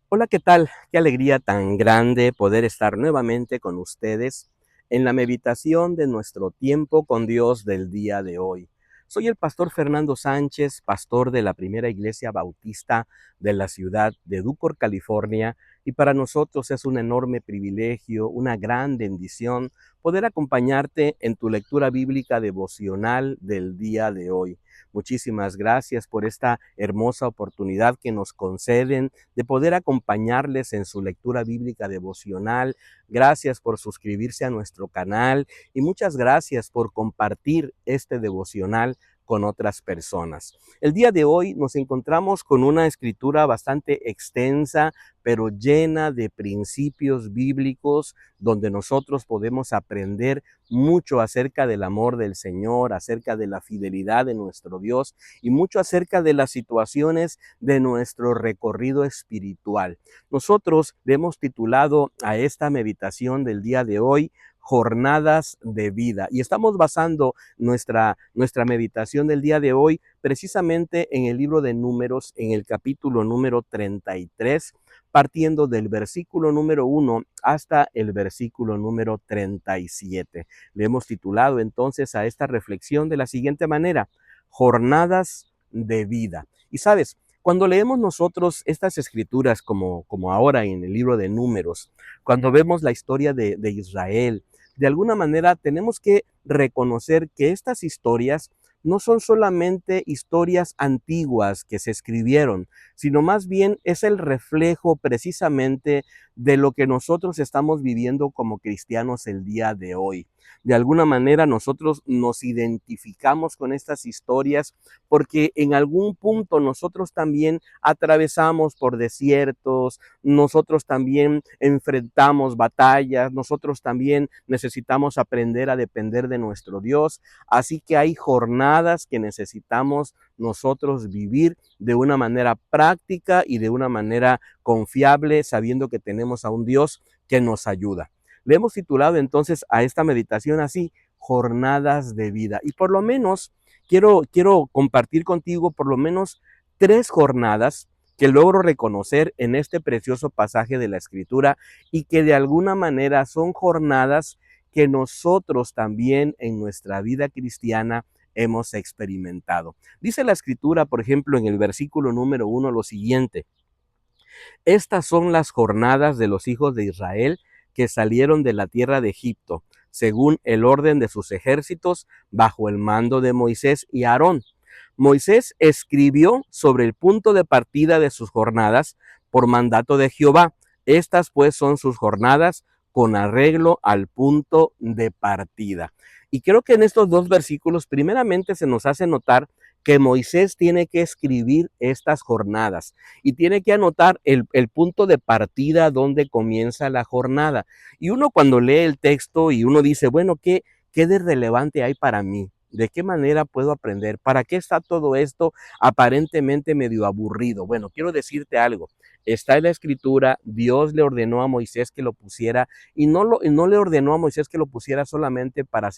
Hola, ¿qué tal? Qué alegría tan grande poder estar nuevamente con ustedes en la meditación de nuestro tiempo con Dios del día de hoy. Soy el pastor Fernando Sánchez, pastor de la Primera Iglesia Bautista de la ciudad de Dúcor, California, y para nosotros es un enorme privilegio, una gran bendición poder acompañarte en tu lectura bíblica devocional del día de hoy. Muchísimas gracias por esta hermosa oportunidad que nos conceden de poder acompañarles en su lectura bíblica devocional. Gracias por suscribirse a nuestro canal y muchas gracias por compartir este devocional con otras personas. El día de hoy nos encontramos con una escritura bastante extensa, pero llena de principios bíblicos, donde nosotros podemos aprender mucho acerca del amor del Señor, acerca de la fidelidad de nuestro Dios y mucho acerca de las situaciones de nuestro recorrido espiritual. Nosotros le hemos titulado a esta meditación del día de hoy Jornadas de Vida, y estamos basando nuestra meditación del día de hoy precisamente en el libro de Números, en el capítulo número 33, partiendo del versículo número 1 hasta el versículo número 37. Le hemos titulado entonces a esta reflexión de la siguiente manera: Jornadas de Vida. Y sabes, cuando leemos nosotros estas escrituras como ahora en el libro de Números, cuando vemos la historia de Israel, de alguna manera tenemos que reconocer que estas historias no son solamente historias antiguas que se escribieron, sino más bien es el reflejo precisamente de lo que nosotros estamos viviendo como cristianos el día de hoy. De alguna manera nosotros nos identificamos con estas historias porque en algún punto nosotros también atravesamos por desiertos, nosotros también enfrentamos batallas, nosotros también necesitamos aprender a depender de nuestro Dios. Así que hay jornadas que necesitamos nosotros vivir de una manera práctica y de una manera confiable, sabiendo que tenemos a un Dios que nos ayuda. Le hemos titulado entonces a esta meditación así: Jornadas de Vida. Y por lo menos quiero compartir contigo por lo menos 3 jornadas que logro reconocer en este precioso pasaje de la Escritura y que de alguna manera son jornadas que nosotros también en nuestra vida cristiana hemos experimentado. Dice la Escritura, por ejemplo, en el versículo número 1 lo siguiente: estas son las jornadas de los hijos de Israel que salieron de la tierra de Egipto, según el orden de sus ejércitos, bajo el mando de Moisés y Aarón. Moisés escribió sobre el punto de partida de sus jornadas por mandato de Jehová. Estas pues son sus jornadas con arreglo al punto de partida. Y creo que en estos 2 versículos primeramente se nos hace notar que Moisés tiene que escribir estas jornadas y tiene que anotar el punto de partida donde comienza la jornada. Y uno cuando lee el texto y uno dice, bueno, ¿qué de relevante hay para mí? ¿De qué manera puedo aprender? ¿Para qué está todo esto aparentemente medio aburrido? Bueno, quiero decirte algo. Está en la Escritura, Dios le ordenó a Moisés que lo pusiera y no le ordenó a Moisés que lo pusiera solamente para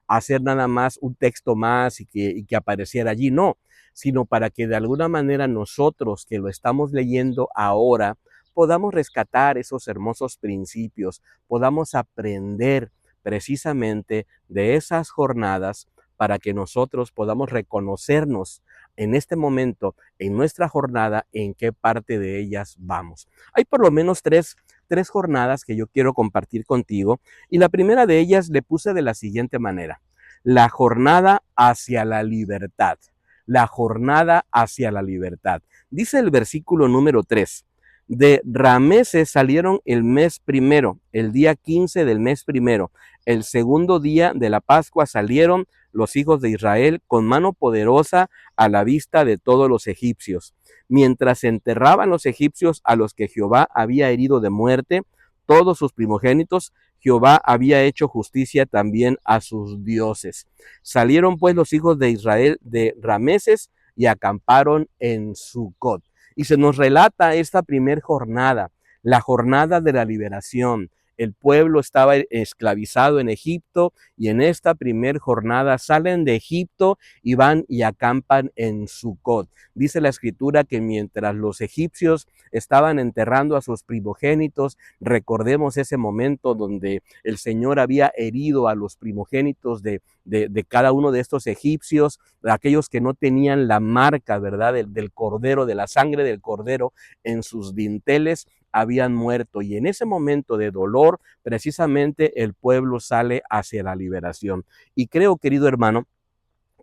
hacer nada más un texto más y que apareciera allí, no, sino para que de alguna manera nosotros que lo estamos leyendo ahora podamos rescatar esos hermosos principios, podamos aprender precisamente de esas jornadas para que nosotros podamos reconocernos en este momento, en nuestra jornada, en qué parte de ellas vamos. Hay por lo menos tres jornadas que yo quiero compartir contigo, y la primera de ellas le puse de la siguiente manera: la jornada hacia la libertad. La jornada hacia la libertad. Dice el versículo número 3: de Rameses salieron el mes primero, el día 15 del mes primero. El segundo día de la Pascua salieron los hijos de Israel con mano poderosa a la vista de todos los egipcios. Mientras enterraban los egipcios a los que Jehová había herido de muerte, todos sus primogénitos, Jehová había hecho justicia también a sus dioses. Salieron pues los hijos de Israel de Rameses y acamparon en Sucot. Y se nos relata esta primer jornada, la jornada de la liberación, el pueblo estaba esclavizado en Egipto y en esta primer jornada salen de Egipto y van y acampan en Sucot. Dice la escritura que mientras los egipcios estaban enterrando a sus primogénitos, recordemos ese momento donde el Señor había herido a los primogénitos de cada uno de estos egipcios, aquellos que no tenían la marca, ¿verdad?, del cordero, de la sangre del cordero en sus dinteles, habían muerto. Y en ese momento de dolor, precisamente el pueblo sale hacia la liberación. Y creo, querido hermano,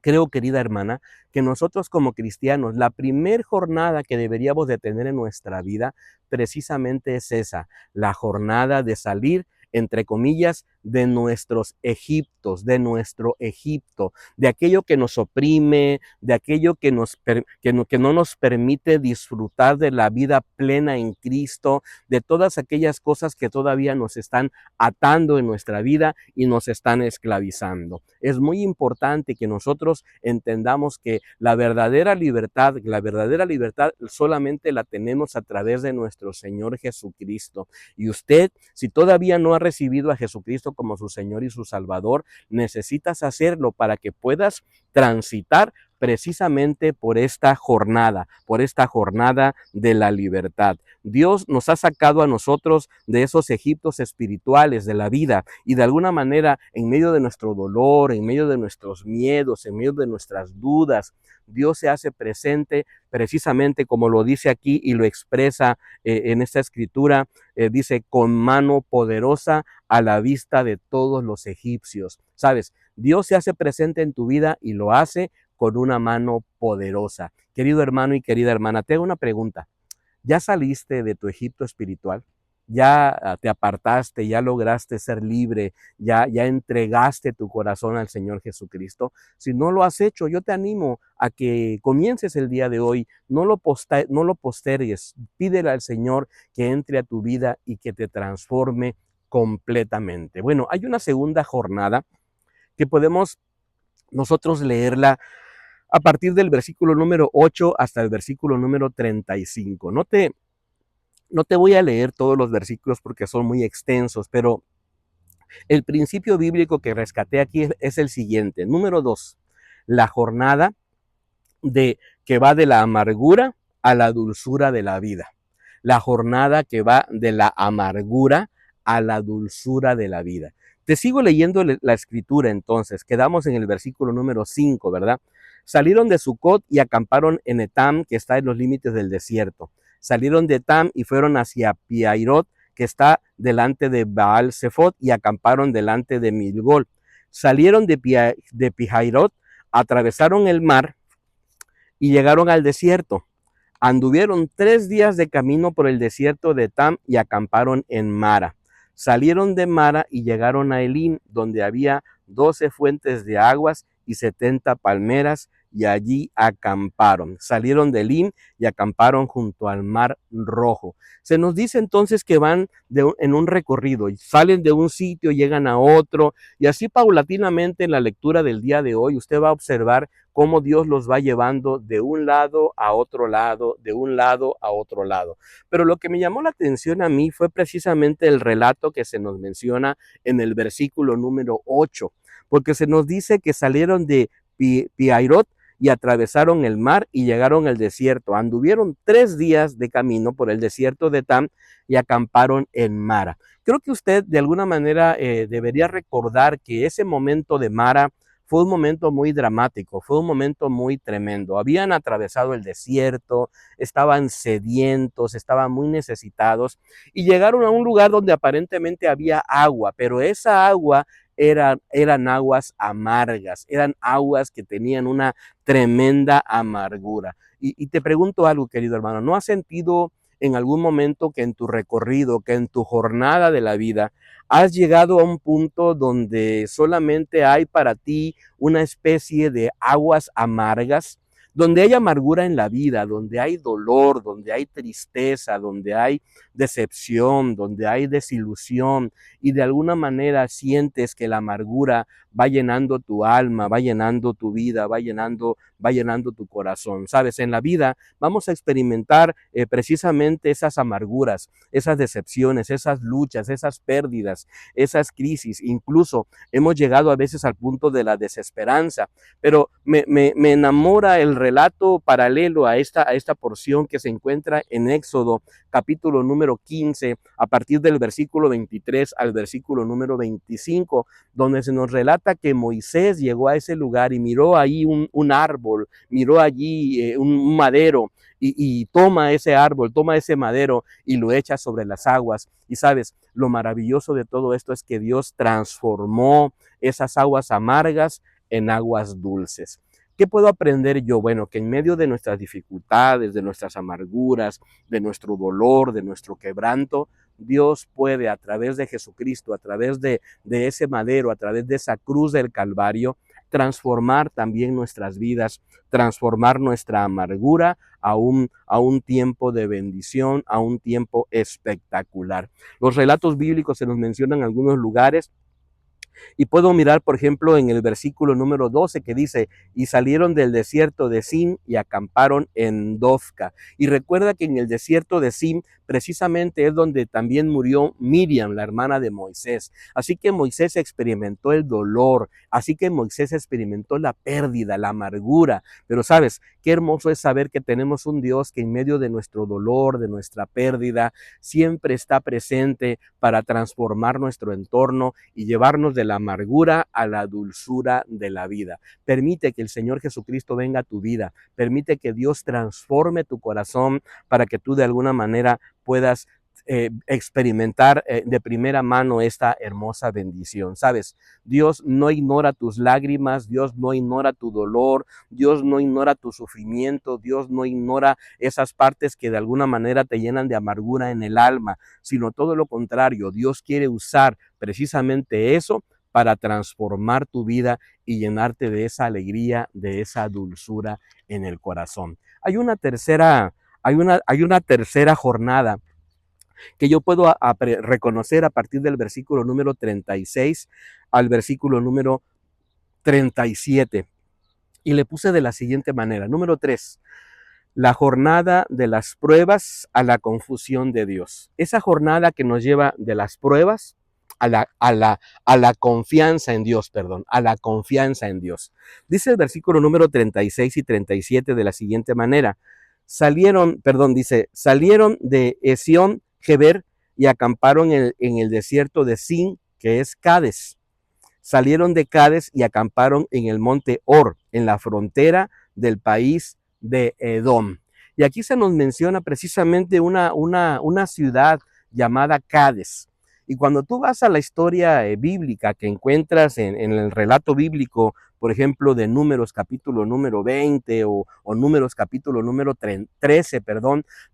creo, querida hermana, que nosotros como cristianos, la primer jornada que deberíamos de tener en nuestra vida precisamente es esa, la jornada de salir, entre comillas, de nuestros Egiptos, de nuestro Egipto, de aquello que nos oprime, de aquello que no nos permite disfrutar de la vida plena en Cristo, de todas aquellas cosas que todavía nos están atando en nuestra vida y nos están esclavizando. Es muy importante que nosotros entendamos que la verdadera libertad solamente la tenemos a través de nuestro Señor Jesucristo. Y usted, si todavía no ha recibido a Jesucristo como su Señor y su Salvador, necesitas hacerlo para que puedas transitar precisamente por esta jornada de la libertad. Dios nos ha sacado a nosotros de esos Egiptos espirituales de la vida y de alguna manera en medio de nuestro dolor, en medio de nuestros miedos, en medio de nuestras dudas, Dios se hace presente precisamente como lo dice aquí y lo expresa en esta escritura, dice con mano poderosa a la vista de todos los egipcios. ¿Sabes? Dios se hace presente en tu vida y lo hace con una mano poderosa. Querido hermano y querida hermana, te hago una pregunta. ¿Ya saliste de tu Egipto espiritual? ¿Ya te apartaste? ¿Ya lograste ser libre? ¿Ya entregaste tu corazón al Señor Jesucristo? Si no lo has hecho, yo te animo a que comiences el día de hoy. No lo postergues. Pídele al Señor que entre a tu vida y que te transforme completamente. Bueno, hay una segunda jornada que podemos nosotros leerla a partir del versículo número 8 hasta el versículo número 35. No te voy a leer todos los versículos porque son muy extensos, pero el principio bíblico que rescaté aquí es el siguiente. Número 2, la jornada que va de la amargura a la dulzura de la vida. La jornada que va de la amargura a la dulzura de la vida. Te sigo leyendo la escritura entonces. Quedamos en el versículo número 5, ¿verdad? Salieron de Sucot y acamparon en Etam, que está en los límites del desierto. Salieron de Etam y fueron hacia Piairot, que está delante de Baal Zephot, y acamparon delante de Milgol. Salieron de Pihairot, atravesaron el mar y llegaron al desierto. Anduvieron 3 días de camino por el desierto de Etam y acamparon en Mara. Salieron de Mara y llegaron a Elim, donde había 12 fuentes de aguas y 70 palmeras, y allí acamparon. Salieron de Elim y acamparon junto al Mar Rojo. Se nos dice entonces que van en un recorrido, y salen de un sitio, llegan a otro, y así paulatinamente en la lectura del día de hoy usted va a observar cómo Dios los va llevando de un lado a otro lado, de un lado a otro lado. Pero lo que me llamó la atención a mí fue precisamente el relato que se nos menciona en el versículo número 8, porque se nos dice que salieron de Pihairot y atravesaron el mar y llegaron al desierto. Anduvieron 3 días de camino por el desierto de Etam y acamparon en Mara. Creo que usted de alguna manera debería recordar que ese momento de Mara fue un momento muy dramático, fue un momento muy tremendo. Habían atravesado el desierto, estaban sedientos, estaban muy necesitados y llegaron a un lugar donde aparentemente había agua, pero esa agua eran aguas amargas, eran aguas que tenían una tremenda amargura. Y te pregunto algo, querido hermano, ¿no has sentido en algún momento que en tu recorrido, que en tu jornada de la vida, has llegado a un punto donde solamente hay para ti una especie de aguas amargas, donde hay amargura en la vida, donde hay dolor, donde hay tristeza, donde hay decepción, donde hay desilusión y de alguna manera sientes que la amargura va llenando tu alma, va llenando tu vida, va llenando tu corazón. Sabes, en la vida vamos a experimentar precisamente esas amarguras, esas decepciones, esas luchas, esas pérdidas, esas crisis. Incluso hemos llegado a veces al punto de la desesperanza, pero me enamora el relato paralelo a esta porción que se encuentra en Éxodo, capítulo número 15, a partir del versículo 23 al versículo número 25, donde se nos relata que Moisés llegó a ese lugar y miró ahí un árbol, miró allí un madero, y toma ese árbol, toma ese madero y lo echa sobre las aguas. Y sabes, lo maravilloso de todo esto es que Dios transformó esas aguas amargas en aguas dulces. ¿Qué puedo aprender yo? Bueno, que en medio de nuestras dificultades, de nuestras amarguras, de nuestro dolor, de nuestro quebranto, Dios puede a través de Jesucristo, a través de ese madero, a través de esa cruz del Calvario, transformar también nuestras vidas, transformar nuestra amargura a un tiempo de bendición, a un tiempo espectacular. Los relatos bíblicos se nos mencionan en algunos lugares. Y puedo mirar, por ejemplo, en el versículo número 12 que dice, y salieron del desierto de Sin y acamparon en Dofca. Y recuerda que en el desierto de Sin precisamente es donde también murió Miriam, la hermana de Moisés. Así que Moisés experimentó el dolor, así que Moisés experimentó la pérdida, la amargura. Pero sabes, qué hermoso es saber que tenemos un Dios que en medio de nuestro dolor, de nuestra pérdida, siempre está presente para transformar nuestro entorno y llevarnos de la amargura a la dulzura de la vida. Permite que el Señor Jesucristo venga a tu vida. Permite que Dios transforme tu corazón para que tú de alguna manera puedas experimentar de primera mano esta hermosa bendición. Sabes, Dios no ignora tus lágrimas, Dios no ignora tu dolor, Dios no ignora tu sufrimiento, Dios no ignora esas partes que de alguna manera te llenan de amargura en el alma, sino todo lo contrario. Dios quiere usar precisamente eso para transformar tu vida y llenarte de esa alegría, de esa dulzura en el corazón. Hay una tercera jornada que yo puedo reconocer a partir del versículo número 36 al versículo número 37. Y le puse de la siguiente manera. Número 3. La jornada de las pruebas a la confusión de Dios. Esa jornada que nos lleva de las pruebas a la confianza en Dios, a la confianza en Dios. Dice el versículo número 36 y 37 de la siguiente manera. Salieron de Esión Geber y acamparon en el desierto de Sin, que es Cades. Salieron de Cades y acamparon en el monte Or, en la frontera del país de Edom. Y aquí se nos menciona precisamente una ciudad llamada Cades. Y cuando tú vas a la historia bíblica que encuentras en el relato bíblico, por ejemplo, de Números capítulo número 20 o Números capítulo número 13,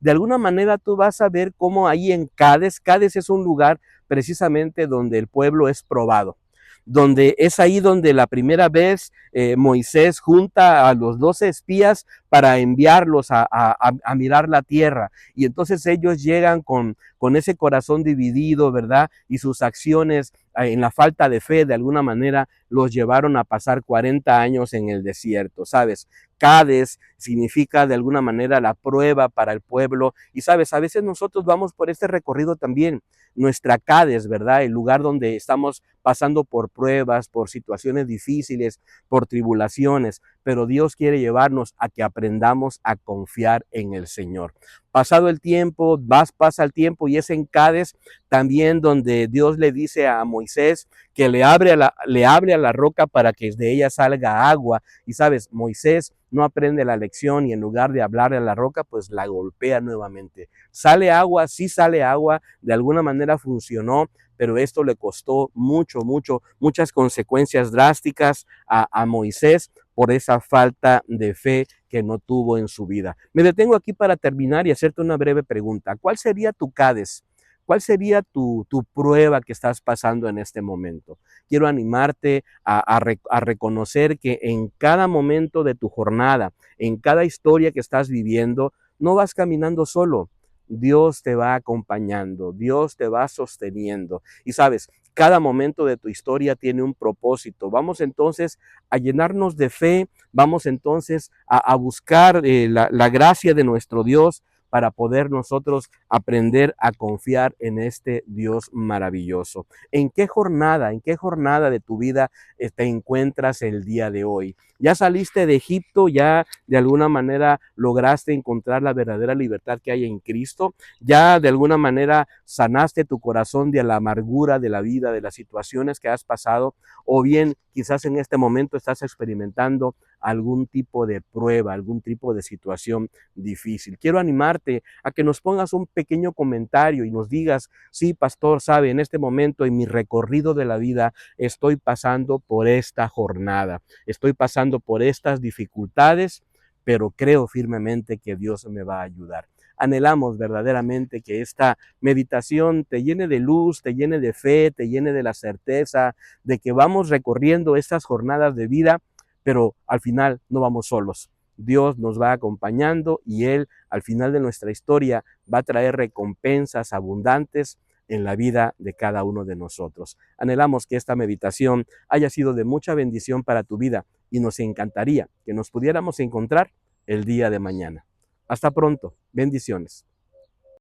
de alguna manera tú vas a ver cómo ahí en Cades es un lugar precisamente donde el pueblo es probado, donde es ahí donde la primera vez Moisés junta a los 12 espías para enviarlos a mirar la tierra. Y entonces ellos llegan con ese corazón dividido, ¿verdad? Y sus acciones en la falta de fe, de alguna manera, los llevaron a pasar 40 años en el desierto, ¿sabes? Cades significa de alguna manera la prueba para el pueblo. Y sabes, a veces nosotros vamos por este recorrido también, nuestra Cades, ¿verdad? El lugar donde estamos pasando por pruebas, por situaciones difíciles, por tribulaciones, pero Dios quiere llevarnos a que aprendamos a confiar en el Señor. Pasado el tiempo, pasa el tiempo y es en Cades también donde Dios le dice a Moisés que le hable a la roca para que de ella salga agua. Y sabes, Moisés no aprende la lección y en lugar de hablarle a la roca, pues la golpea nuevamente. Sale agua, sí sale agua, de alguna manera funcionó, pero esto le costó muchas consecuencias drásticas a Moisés por esa falta de fe que no tuvo en su vida. Me detengo aquí para terminar y hacerte una breve pregunta. ¿Cuál sería tu Cades? ¿Cuál sería tu prueba que estás pasando en este momento? Quiero animarte a reconocer que en cada momento de tu jornada, en cada historia que estás viviendo, no vas caminando solo. Dios te va acompañando, Dios te va sosteniendo. Y sabes, Cada momento de tu historia tiene un propósito. Vamos entonces a llenarnos de fe, vamos entonces a buscar la gracia de nuestro Dios para poder nosotros aprender a confiar en este Dios maravilloso. ¿En qué jornada de tu vida te encuentras el día de hoy? ¿Ya saliste de Egipto? ¿Ya de alguna manera lograste encontrar la verdadera libertad que hay en Cristo? ¿Ya de alguna manera sanaste tu corazón de la amargura de la vida, de las situaciones que has pasado? ¿O bien quizás en este momento estás experimentando algún tipo de prueba, algún tipo de situación difícil? Quiero animarte a que nos pongas un pequeño comentario y nos digas: sí, pastor, sabe, en este momento en mi recorrido de la vida estoy pasando por esta jornada, estoy pasando por estas dificultades, pero creo firmemente que Dios me va a ayudar. Anhelamos verdaderamente que esta meditación te llene de luz, te llene de fe, te llene de la certeza de que vamos recorriendo estas jornadas de vida, pero al final no vamos solos. Dios nos va acompañando y Él al final de nuestra historia va a traer recompensas abundantes en la vida de cada uno de nosotros. Anhelamos que esta meditación haya sido de mucha bendición para tu vida y nos encantaría que nos pudiéramos encontrar el día de mañana. Hasta pronto. Bendiciones.